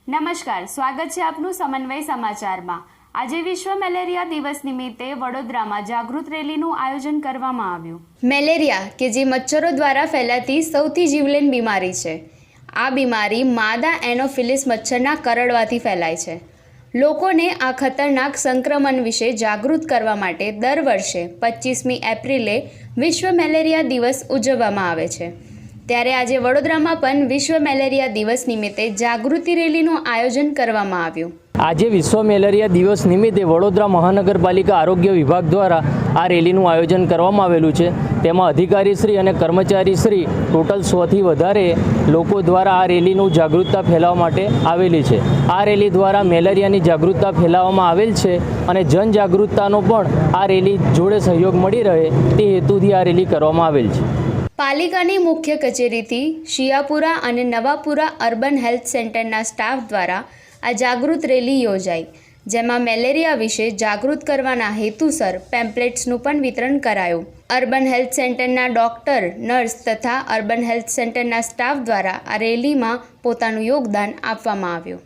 નમસ્કાર, સ્વાગત છે આપનું સમન્વય સમાચારમાં। આજે વિશ્વ મેલેરિયા દિવસ નિમિત્તે વડોદરામાં જાગૃત રેલીનું આયોજન કરવામાં આવ્યું। મેલેરિયા કે જે મચ્છરો દ્વારા ફેલાતી સૌથી જીવલેણ બીમારી છે। આ બીમારી માદા એનોફિલિસ મચ્છરના કરડવાથી ફેલાય છે। લોકોને આ ખતરનાક સંક્રમણ વિશે જાગૃત કરવા માટે દર વર્ષે 25મી એપ્રિલે વિશ્વ મેલેરિયા દિવસ ઉજવવામાં આવે છે। ત્યારે આજે વડોદરામાં પણ વિશ્વ મેલેરિયા દિવસ નિમિત્તે જાગૃતિ રેલીનું આયોજન કરવામાં આવ્યું। આજે વિશ્વ મેલેરિયા દિવસ નિમિત્તે વડોદરા મહાનગરપાલિકા આરોગ્ય વિભાગ દ્વારા આ રેલીનું આયોજન કરવામાં આવેલું છે। તેમાં અધિકારીશ્રી અને કર્મચારીશ્રી ટોટલ 100થી વધારે લોકો દ્વારા આ રેલીનું જાગૃતતા ફેલાવવા માટે આવેલી છે। આ રેલી દ્વારા મેલેરિયાની જાગૃતતા ફેલાવવામાં આવેલ છે અને જનજાગૃતતાનો પણ આ રેલી જોડે સહયોગ મળી રહે તે હેતુથી આ રેલી કરવામાં આવેલ છે। પાલિકાની મુખ્ય કચેરીથી શિયાપુરા અને નવાપુરા અર્બન હેલ્થ સેન્ટરના સ્ટાફ દ્વારા આ જાગૃત રેલી યોજાઈ, જેમાં મેલેરિયા વિશે જાગૃત કરવાના હેતુસર પેમ્પલેટ્સનું પણ વિતરણ કરાયું। અર્બન હેલ્થ સેન્ટરના ડૉક્ટર, નર્સ તથા અર્બન હેલ્થ સેન્ટરના સ્ટાફ દ્વારા આ રેલીમાં પોતાનું યોગદાન આપવામાં આવ્યું।